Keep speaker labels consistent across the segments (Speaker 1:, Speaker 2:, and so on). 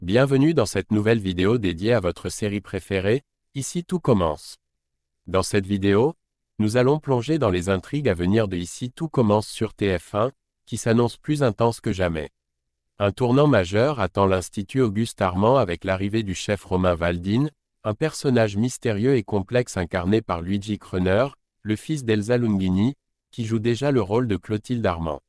Speaker 1: Bienvenue dans cette nouvelle vidéo dédiée à votre série préférée, Ici tout commence. Dans cette vidéo, nous allons plonger dans les intrigues à venir de Ici tout commence sur TF1, qui s'annonce plus intense que jamais. Un tournant majeur attend l'Institut Auguste Armand avec l'arrivée du chef Romain Waldin, un personnage mystérieux et complexe incarné par Luigi Kröner, le fils d'Elsa Lunghini, qui joue déjà le rôle de Clotilde Armand.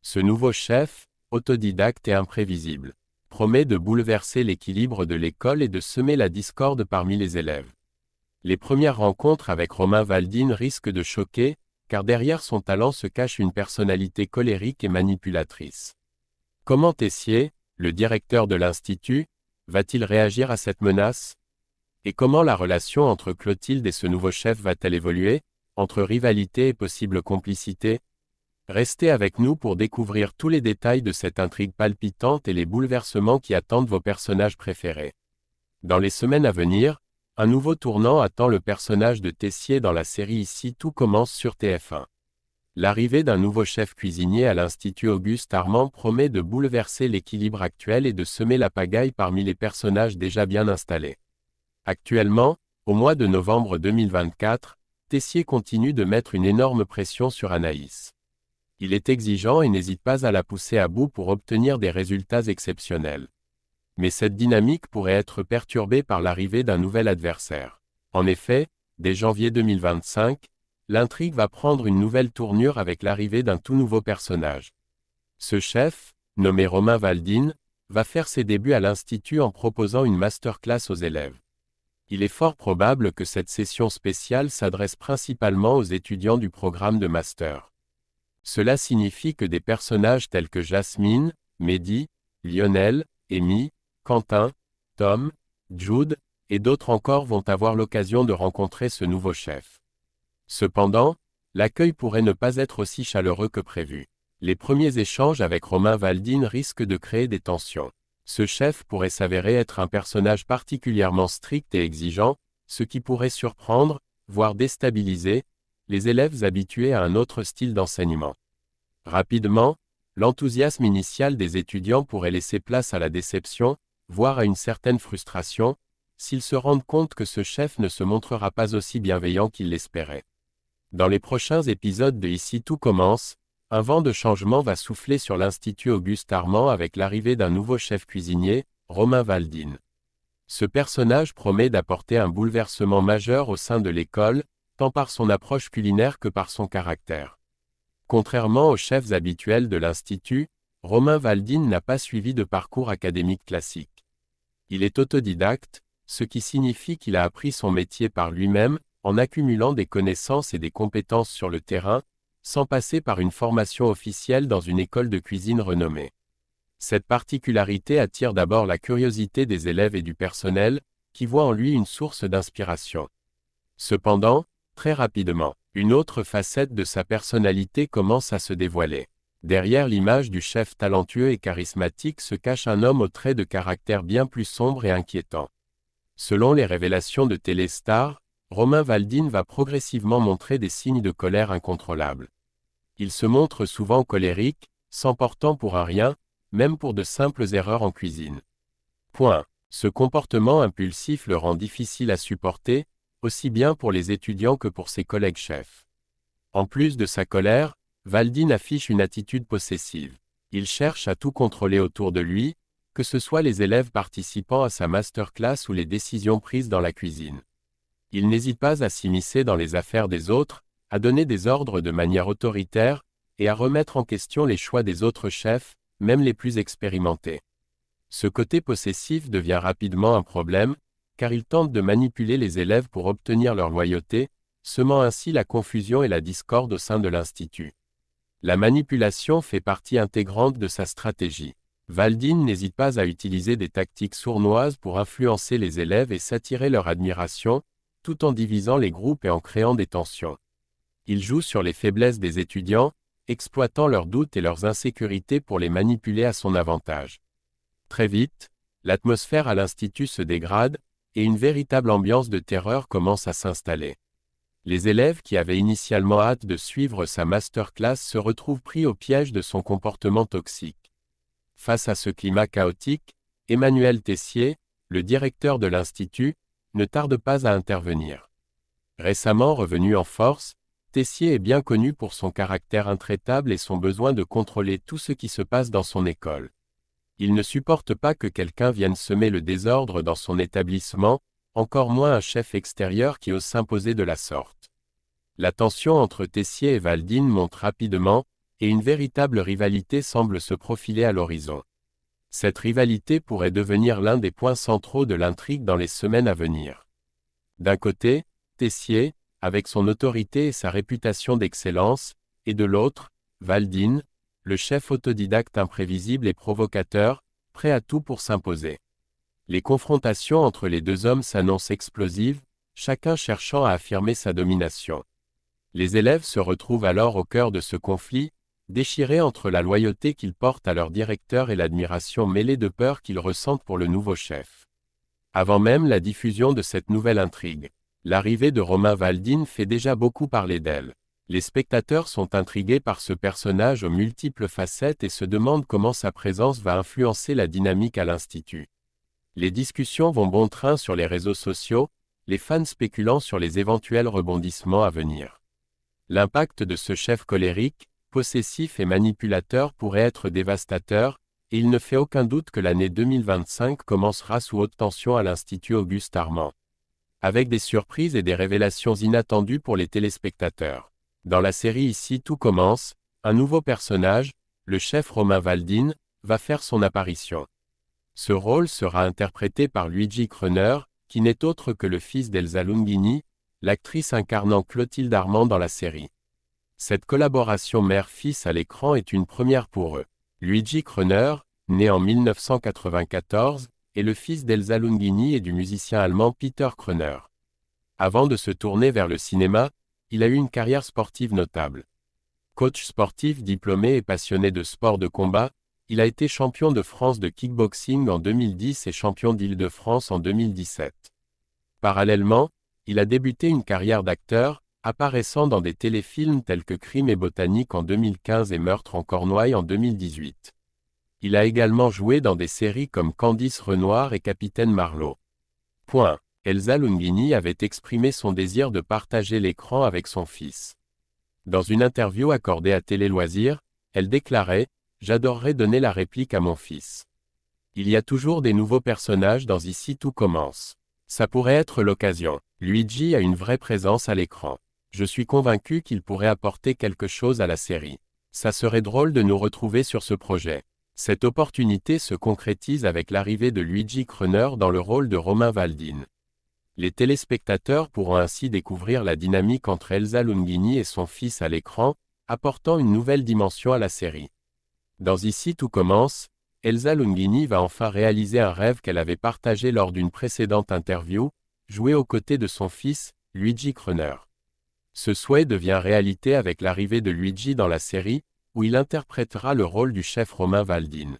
Speaker 1: Ce nouveau chef, autodidacte et imprévisible, promet de bouleverser l'équilibre de l'école et de semer la discorde parmi les élèves. Les premières rencontres avec Romain Waldin risquent de choquer, car derrière son talent se cache une personnalité colérique et manipulatrice. Comment Tessier, le directeur de l'Institut, va-t-il réagir à cette menace? Et comment la relation entre Clotilde et ce nouveau chef va-t-elle évoluer, entre rivalité et possible complicité? Restez avec nous pour découvrir tous les détails de cette intrigue palpitante et les bouleversements qui attendent vos personnages préférés. Dans les semaines à venir, un nouveau tournant attend le personnage de Tessier dans la série Ici tout commence sur TF1. L'arrivée d'un nouveau chef cuisinier à l'Institut Auguste Armand promet de bouleverser l'équilibre actuel et de semer la pagaille parmi les personnages déjà bien installés. Actuellement, au mois de novembre 2024, Tessier continue de mettre une énorme pression sur Anaïs. Il est exigeant et n'hésite pas à la pousser à bout pour obtenir des résultats exceptionnels. Mais cette dynamique pourrait être perturbée par l'arrivée d'un nouvel adversaire. En effet, dès janvier 2025, l'intrigue va prendre une nouvelle tournure avec l'arrivée d'un tout nouveau personnage. Ce chef, nommé Romain Waldin, va faire ses débuts à l'Institut en proposant une masterclass aux élèves. Il est fort probable que cette session spéciale s'adresse principalement aux étudiants du programme de master. Cela signifie que des personnages tels que Jasmine, Mehdi, Lionel, Amy, Quentin, Tom, Jude, et d'autres encore vont avoir l'occasion de rencontrer ce nouveau chef. Cependant, l'accueil pourrait ne pas être aussi chaleureux que prévu. Les premiers échanges avec Romain Waldin risquent de créer des tensions. Ce chef pourrait s'avérer être un personnage particulièrement strict et exigeant, ce qui pourrait surprendre, voire déstabiliser, les élèves habitués à un autre style d'enseignement. Rapidement, l'enthousiasme initial des étudiants pourrait laisser place à la déception, voire à une certaine frustration, s'ils se rendent compte que ce chef ne se montrera pas aussi bienveillant qu'ils l'espéraient. Dans les prochains épisodes de Ici tout commence, un vent de changement va souffler sur l'Institut Auguste Armand avec l'arrivée d'un nouveau chef cuisinier, Romain Waldin. Ce personnage promet d'apporter un bouleversement majeur au sein de l'école, tant par son approche culinaire que par son caractère. Contrairement aux chefs habituels de l'Institut, Romain Waldin n'a pas suivi de parcours académique classique. Il est autodidacte, ce qui signifie qu'il a appris son métier par lui-même, en accumulant des connaissances et des compétences sur le terrain, sans passer par une formation officielle dans une école de cuisine renommée. Cette particularité attire d'abord la curiosité des élèves et du personnel, qui voient en lui une source d'inspiration. Cependant, très rapidement, une autre facette de sa personnalité commence à se dévoiler. Derrière l'image du chef talentueux et charismatique se cache un homme aux traits de caractère bien plus sombres et inquiétants. Selon les révélations de Téléstar, Romain Waldin va progressivement montrer des signes de colère incontrôlables. Il se montre souvent colérique, s'emportant pour un rien, même pour de simples erreurs en cuisine. Ce comportement impulsif le rend difficile à supporter, aussi bien pour les étudiants que pour ses collègues chefs. En plus de sa colère, Waldin affiche une attitude possessive. Il cherche à tout contrôler autour de lui, que ce soit les élèves participant à sa masterclass ou les décisions prises dans la cuisine. Il n'hésite pas à s'immiscer dans les affaires des autres, à donner des ordres de manière autoritaire, et à remettre en question les choix des autres chefs, même les plus expérimentés. Ce côté possessif devient rapidement un problème, car il tente de manipuler les élèves pour obtenir leur loyauté, semant ainsi la confusion et la discorde au sein de l'Institut. La manipulation fait partie intégrante de sa stratégie. Waldin n'hésite pas à utiliser des tactiques sournoises pour influencer les élèves et s'attirer leur admiration, tout en divisant les groupes et en créant des tensions. Il joue sur les faiblesses des étudiants, exploitant leurs doutes et leurs insécurités pour les manipuler à son avantage. Très vite, l'atmosphère à l'Institut se dégrade, et une véritable ambiance de terreur commence à s'installer. Les élèves qui avaient initialement hâte de suivre sa masterclass se retrouvent pris au piège de son comportement toxique. Face à ce climat chaotique, Emmanuel Tessier, le directeur de l'Institut, ne tarde pas à intervenir. Récemment revenu en force, Tessier est bien connu pour son caractère intraitable et son besoin de contrôler tout ce qui se passe dans son école. Il ne supporte pas que quelqu'un vienne semer le désordre dans son établissement, encore moins un chef extérieur qui ose s'imposer de la sorte. La tension entre Tessier et Valdine monte rapidement, et une véritable rivalité semble se profiler à l'horizon. Cette rivalité pourrait devenir l'un des points centraux de l'intrigue dans les semaines à venir. D'un côté, Tessier, avec son autorité et sa réputation d'excellence, et de l'autre, Valdine, le chef autodidacte imprévisible et provocateur, prêt à tout pour s'imposer. Les confrontations entre les deux hommes s'annoncent explosives, chacun cherchant à affirmer sa domination. Les élèves se retrouvent alors au cœur de ce conflit, déchirés entre la loyauté qu'ils portent à leur directeur et l'admiration mêlée de peur qu'ils ressentent pour le nouveau chef. Avant même la diffusion de cette nouvelle intrigue, l'arrivée de Romain Valdine fait déjà beaucoup parler d'elle. Les spectateurs sont intrigués par ce personnage aux multiples facettes et se demandent comment sa présence va influencer la dynamique à l'Institut. Les discussions vont bon train sur les réseaux sociaux, les fans spéculant sur les éventuels rebondissements à venir. L'impact de ce chef colérique, possessif et manipulateur pourrait être dévastateur, et il ne fait aucun doute que l'année 2025 commencera sous haute tension à l'Institut Auguste Armand. Avec des surprises et des révélations inattendues pour les téléspectateurs. Dans la série Ici tout commence, un nouveau personnage, le chef Romain Valdine, va faire son apparition. Ce rôle sera interprété par Luigi Cröner, qui n'est autre que le fils d'Elsa Lunghini, l'actrice incarnant Clotilde Armand dans la série. Cette collaboration mère-fils à l'écran est une première pour eux. Luigi Cröner, né en 1994, est le fils d'Elsa Lunghini et du musicien allemand Peter Cröner. Avant de se tourner vers le cinéma, il a eu une carrière sportive notable. Coach sportif diplômé et passionné de sport de combat, il a été champion de France de kickboxing en 2010 et champion d'Île-de-France en 2017. Parallèlement, il a débuté une carrière d'acteur, apparaissant dans des téléfilms tels que Crime et Botanique en 2015 et Meurtre en Cornouailles en 2018. Il a également joué dans des séries comme Candice Renoir et Capitaine Marlowe. Elsa Lunghini avait exprimé son désir de partager l'écran avec son fils. Dans une interview accordée à Télé Loisirs, elle déclarait « J'adorerais donner la réplique à mon fils. Il y a toujours des nouveaux personnages dans Ici tout commence. Ça pourrait être l'occasion. Luigi a une vraie présence à l'écran. Je suis convaincu qu'il pourrait apporter quelque chose à la série. Ça serait drôle de nous retrouver sur ce projet. » Cette opportunité se concrétise avec l'arrivée de Luigi Cröner dans le rôle de Romain Valdine. Les téléspectateurs pourront ainsi découvrir la dynamique entre Elsa Lunghini et son fils à l'écran, apportant une nouvelle dimension à la série. Dans Ici tout commence, Elsa Lunghini va enfin réaliser un rêve qu'elle avait partagé lors d'une précédente interview, jouer aux côtés de son fils, Luigi Cröner. Ce souhait devient réalité avec l'arrivée de Luigi dans la série, où il interprétera le rôle du chef Romain Valdine.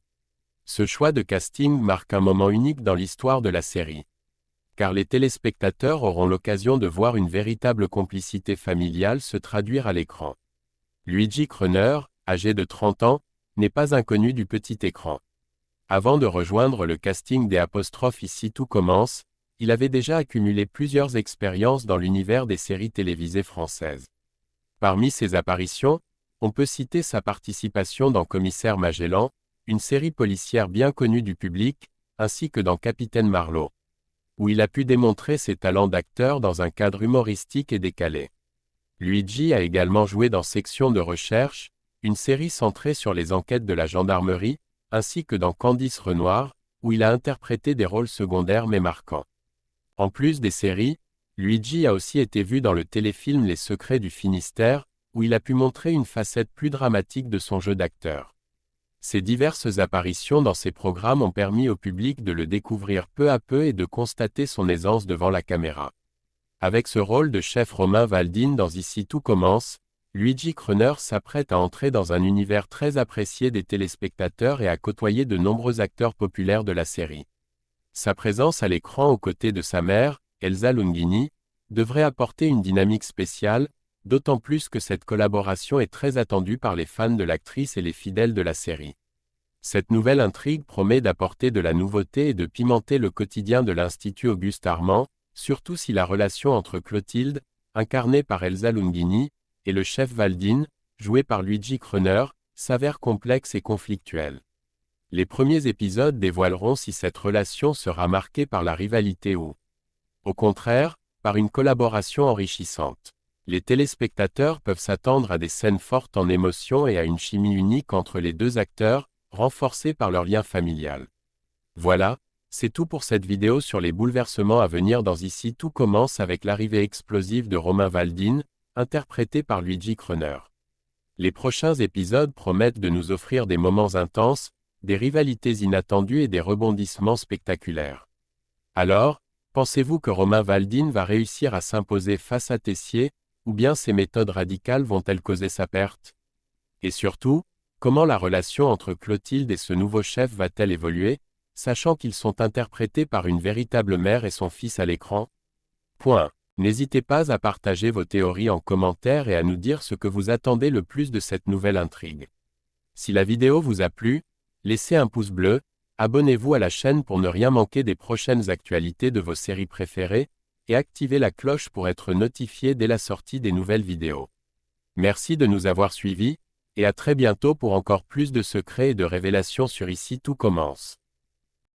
Speaker 1: Ce choix de casting marque un moment unique dans l'histoire de la série. Car les téléspectateurs auront l'occasion de voir une véritable complicité familiale se traduire à l'écran. Luigi Cröner, âgé de 30 ans, n'est pas inconnu du petit écran. Avant de rejoindre le casting des ' Ici tout commence, il avait déjà accumulé plusieurs expériences dans l'univers des séries télévisées françaises. Parmi ses apparitions, on peut citer sa participation dans Commissaire Magellan, une série policière bien connue du public, ainsi que dans Capitaine Marlowe, où il a pu démontrer ses talents d'acteur dans un cadre humoristique et décalé. Luigi a également joué dans Section de recherche, une série centrée sur les enquêtes de la gendarmerie, ainsi que dans Candice Renoir, où il a interprété des rôles secondaires mais marquants. En plus des séries, Luigi a aussi été vu dans le téléfilm Les Secrets du Finistère, où il a pu montrer une facette plus dramatique de son jeu d'acteur. Ces diverses apparitions dans ces programmes ont permis au public de le découvrir peu à peu et de constater son aisance devant la caméra. Avec ce rôle de chef Romain Valdine dans Ici tout commence, Luigi Cröner s'apprête à entrer dans un univers très apprécié des téléspectateurs et à côtoyer de nombreux acteurs populaires de la série. Sa présence à l'écran aux côtés de sa mère, Elsa Lunghini, devrait apporter une dynamique spéciale, d'autant plus que cette collaboration est très attendue par les fans de l'actrice et les fidèles de la série. Cette nouvelle intrigue promet d'apporter de la nouveauté et de pimenter le quotidien de l'Institut Auguste Armand, surtout si la relation entre Clotilde, incarnée par Elsa Lunghini, et le chef Valdine, joué par Luigi Cröner, s'avère complexe et conflictuelle. Les premiers épisodes dévoileront si cette relation sera marquée par la rivalité ou, au contraire, par une collaboration enrichissante. Les téléspectateurs peuvent s'attendre à des scènes fortes en émotion et à une chimie unique entre les deux acteurs, renforcée par leur lien familial. Voilà, c'est tout pour cette vidéo sur les bouleversements à venir dans Ici tout commence avec l'arrivée explosive de Romain Valdine, interprété par Luigi Cröner. Les prochains épisodes promettent de nous offrir des moments intenses, des rivalités inattendues et des rebondissements spectaculaires. Alors, pensez-vous que Romain Valdine va réussir à s'imposer face à Tessier, ou bien ses méthodes radicales vont-elles causer sa perte? Et surtout, comment la relation entre Clotilde et ce nouveau chef va-t-elle évoluer, sachant qu'ils sont interprétés par une véritable mère et son fils à l'écran? N'hésitez pas à partager vos théories en commentaire et à nous dire ce que vous attendez le plus de cette nouvelle intrigue. Si la vidéo vous a plu, laissez un pouce bleu, abonnez-vous à la chaîne pour ne rien manquer des prochaines actualités de vos séries préférées, et activez la cloche pour être notifié dès la sortie des nouvelles vidéos. Merci de nous avoir suivis, et à très bientôt pour encore plus de secrets et de révélations sur Ici tout commence.